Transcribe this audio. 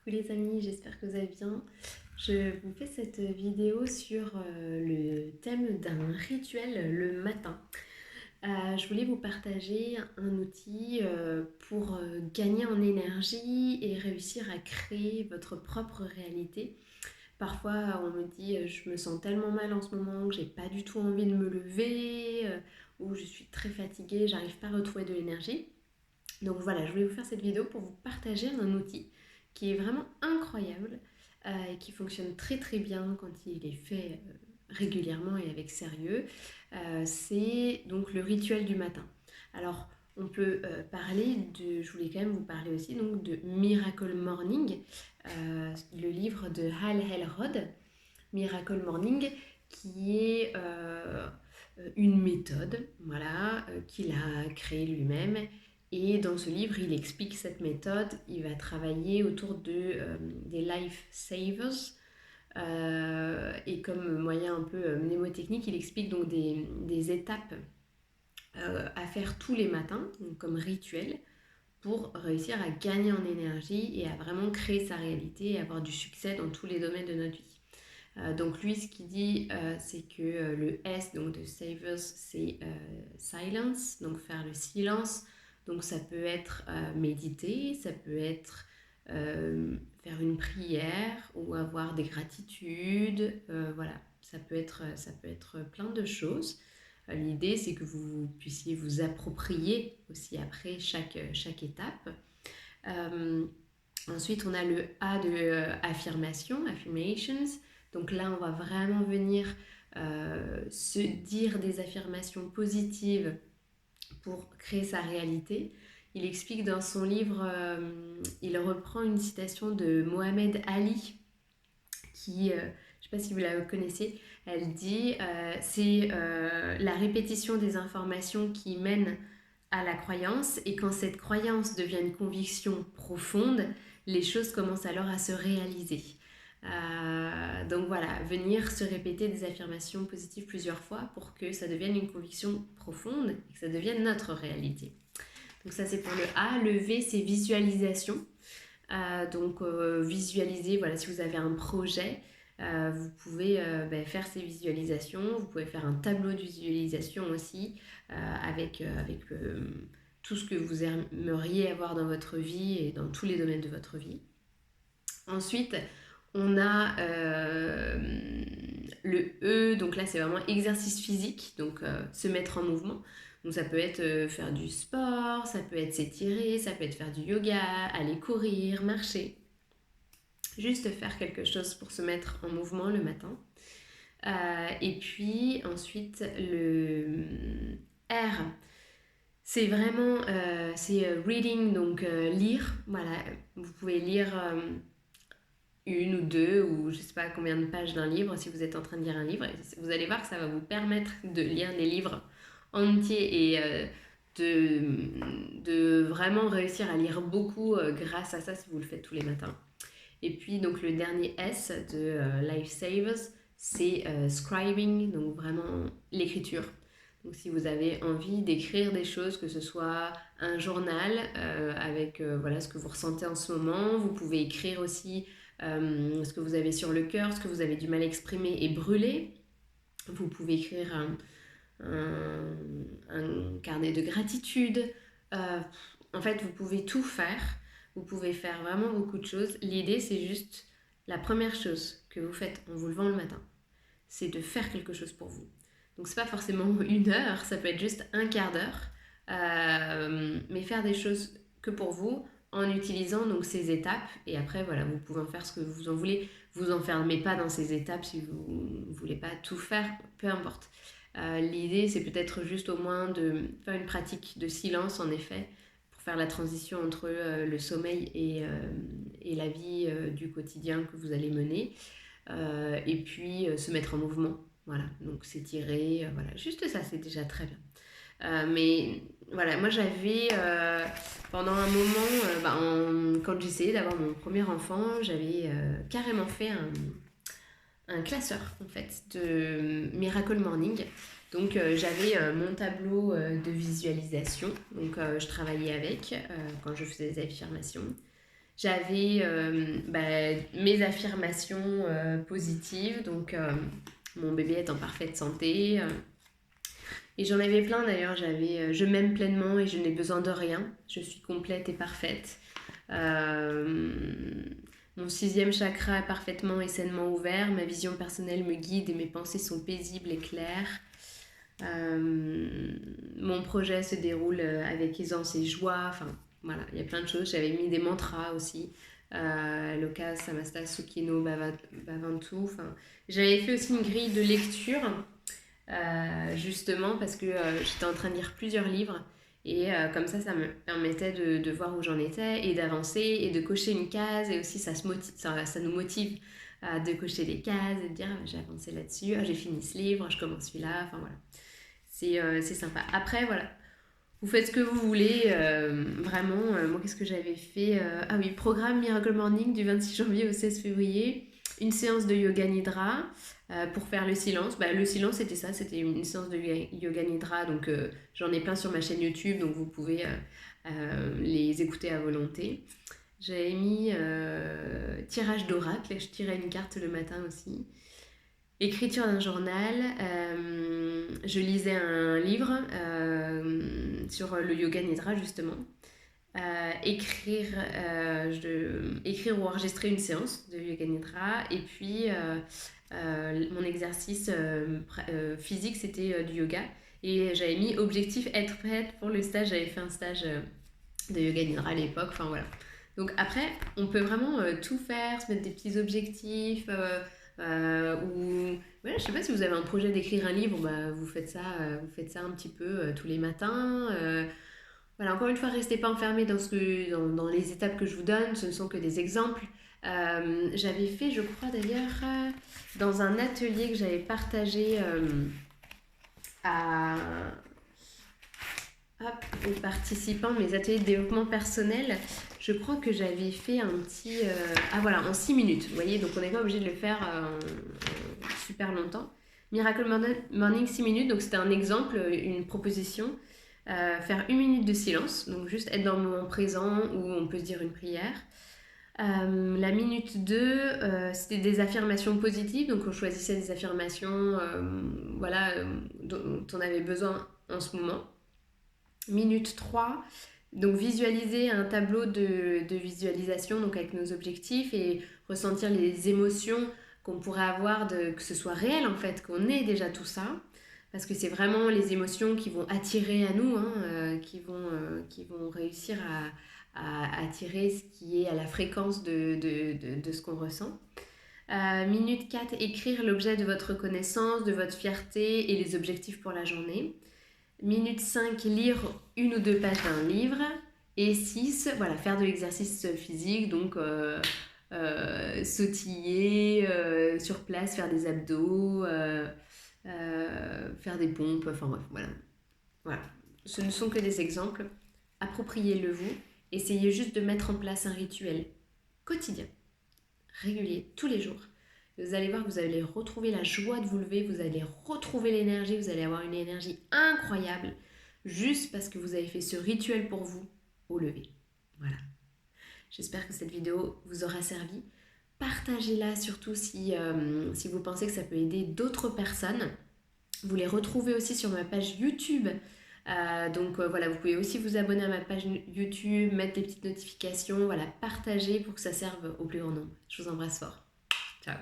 Coucou les amis, j'espère que vous allez bien. Je vous fais cette vidéo sur le thème d'un rituel le matin. Je voulais vous partager un outil pour gagner en énergie et réussir à créer votre propre réalité. Parfois on me dit je me sens tellement mal en ce moment que j'ai pas du tout envie de me lever ou je suis très fatiguée, j'arrive pas à retrouver de l'énergie. Donc voilà, je voulais vous faire cette vidéo pour vous partager un outil qui est vraiment incroyable et qui fonctionne très très bien quand il est fait régulièrement et avec sérieux. C'est donc le rituel du matin. Alors on peut parler de, je voulais quand même vous parler aussi donc de Miracle Morning, le livre de Hal Elrod, Miracle Morning, qui est une méthode, voilà, qu'il a créée lui-même. Et dans ce livre, il explique cette méthode. Il va travailler autour des life savers. Et comme moyen un peu mnémotechnique, il explique donc des étapes à faire tous les matins, donc comme rituel, pour réussir à gagner en énergie et à vraiment créer sa réalité et avoir du succès dans tous les domaines de notre vie. Donc lui, ce qu'il dit, c'est que le S, donc de Savers, c'est silence, donc faire le silence. Donc ça peut être méditer, ça peut être faire une prière ou avoir des gratitudes. Voilà, ça peut être plein de choses. L'idée, c'est que vous puissiez vous approprier aussi après chaque étape. Euh, Ensuite, on a le A de affirmation, affirmations. Donc là, on va vraiment venir se dire des affirmations positives pour créer sa réalité. Il explique dans son livre, il reprend une citation de Mohamed Ali, qui, je ne sais pas si vous la connaissez, elle dit c'est la répétition des informations qui mènent à la croyance, et quand cette croyance devient une conviction profonde, les choses commencent alors à se réaliser. Donc voilà, venir se répéter des affirmations positives plusieurs fois pour que ça devienne une conviction profonde et que ça devienne notre réalité. Donc ça c'est pour le A. Le V c'est visualisation. Visualiser, voilà, si vous avez un projet, vous pouvez faire ces visualisations. Vous pouvez faire un tableau de visualisation aussi avec tout ce que vous aimeriez avoir dans votre vie et dans tous les domaines de votre vie. Ensuite, on a le E, donc là c'est vraiment exercice physique, donc se mettre en mouvement. Donc ça peut être faire du sport, ça peut être s'étirer, ça peut être faire du yoga, aller courir, marcher. Juste faire quelque chose pour se mettre en mouvement le matin. Et puis ensuite le R, c'est vraiment reading, donc lire. Voilà, vous pouvez lire une ou deux ou je sais pas combien de pages d'un livre si vous êtes en train de lire un livre. Vous allez voir que ça va vous permettre de lire des livres entiers et de vraiment réussir à lire beaucoup grâce à ça si vous le faites tous les matins. Et puis donc le dernier S de Life Savers, c'est scribing, donc vraiment l'écriture. Donc si vous avez envie d'écrire des choses, que ce soit un journal avec voilà, ce que vous ressentez en ce moment, vous pouvez écrire aussi ce que vous avez sur le cœur, ce que vous avez du mal à exprimer et brûler. Vous pouvez écrire un carnet de gratitude. En fait, vous pouvez tout faire. Vous pouvez faire vraiment beaucoup de choses. L'idée, c'est juste la première chose que vous faites en vous levant le matin, c'est de faire quelque chose pour vous. Donc, c'est pas forcément une heure, ça peut être juste un quart d'heure, mais faire des choses que pour vous en utilisant donc ces étapes. Et après, voilà, vous pouvez en faire ce que vous en voulez. Vous enfermez pas dans ces étapes si vous ne voulez pas tout faire, peu importe. L'idée, c'est peut-être juste au moins de faire une pratique de silence, en effet, pour faire la transition entre le sommeil et la vie du quotidien que vous allez mener. Et puis se mettre en mouvement. Voilà, donc s'étirer, voilà, juste ça, c'est déjà très bien. Mais voilà, moi j'avais pendant un moment, quand j'essayais d'avoir mon premier enfant, j'avais carrément fait un classeur en fait de Miracle Morning. Donc j'avais mon tableau de visualisation, donc je travaillais avec quand je faisais des affirmations. j'avais mes affirmations positives, donc mon bébé est en parfaite santé. Et j'en avais plein d'ailleurs, je m'aime pleinement et je n'ai besoin de rien, je suis complète et parfaite. Euh, Mon sixième chakra est parfaitement et sainement ouvert, ma vision personnelle me guide et mes pensées sont paisibles et claires. Mon projet se déroule avec aisance et joie. Enfin, voilà, il y a plein de choses. J'avais mis des mantras aussi. Loka, Samasta, Sukhino, Bhavantu. Enfin, j'avais fait aussi une grille de lecture, justement, parce que j'étais en train de lire plusieurs livres. Et comme ça me permettait de voir où j'en étais et d'avancer et de cocher une case. Et aussi, ça nous motive de cocher les cases et de dire j'ai avancé là-dessus, j'ai fini ce livre, je commence celui-là. Enfin voilà. C'est sympa. Après, voilà, vous faites ce que vous voulez. Vraiment, moi, qu'est-ce que j'avais fait Ah oui, programme Miracle Morning du 26 janvier au 16 février. Une séance de Yoga Nidra pour faire le silence. Le silence, c'était ça, c'était une séance de Yoga Nidra. Donc, j'en ai plein sur ma chaîne YouTube, donc vous pouvez les écouter à volonté. J'avais mis tirage d'oracle, je tirais une carte le matin aussi. Écriture d'un journal, je lisais un livre sur le yoga nidra justement. Écrire ou enregistrer une séance de yoga nidra. Et puis mon exercice physique c'était du yoga. Et j'avais mis objectif être prête pour le stage. J'avais fait un stage de yoga nidra à l'époque. Enfin voilà. Donc après, on peut vraiment tout faire, se mettre des petits objectifs. Ou voilà, je sais pas si vous avez un projet d'écrire un livre, vous faites ça un petit peu tous les matins. Voilà, encore une fois, restez pas enfermés dans les étapes que je vous donne, ce ne sont que des exemples. J'avais fait, je crois d'ailleurs, dans un atelier que j'avais partagé à, aux participants, mes ateliers de développement personnel, je crois que j'avais fait un petit... ah voilà, en 6 minutes, vous voyez, donc on n'est pas obligé de le faire en super longtemps. Miracle Morning 6 minutes, donc c'était un exemple, une proposition. Faire 1 minute de silence, donc juste être dans le moment présent où on peut se dire une prière. La minute 2, c'était des affirmations positives, donc on choisissait des affirmations dont on avait besoin en ce moment. Minute 3, donc visualiser un tableau de visualisation donc avec nos objectifs et ressentir les émotions qu'on pourrait avoir, que ce soit réel en fait, qu'on ait déjà tout ça. Parce que c'est vraiment les émotions qui vont attirer à nous, qui vont réussir à attirer ce qui est à la fréquence de ce qu'on ressent. Minute 4, écrire l'objet de votre reconnaissance, de votre fierté et les objectifs pour la journée. Minute 5, lire 1 ou 2 pages d'un livre. Et 6, voilà, faire de l'exercice physique, donc sautiller sur place, faire des abdos, faire des pompes, enfin bref, voilà. Ce ne sont que des exemples. Appropriez-le vous. Essayez juste de mettre en place un rituel quotidien, régulier, tous les jours. Vous allez voir que vous allez retrouver la joie de vous lever, vous allez retrouver l'énergie, vous allez avoir une énergie incroyable juste parce que vous avez fait ce rituel pour vous au lever. Voilà. J'espère que cette vidéo vous aura servi. Partagez-la surtout si vous pensez que ça peut aider d'autres personnes. Vous les retrouvez aussi sur ma page YouTube. Voilà, vous pouvez aussi vous abonner à ma page YouTube, mettre des petites notifications, voilà, partager pour que ça serve au plus grand nombre. Je vous embrasse fort. Ciao.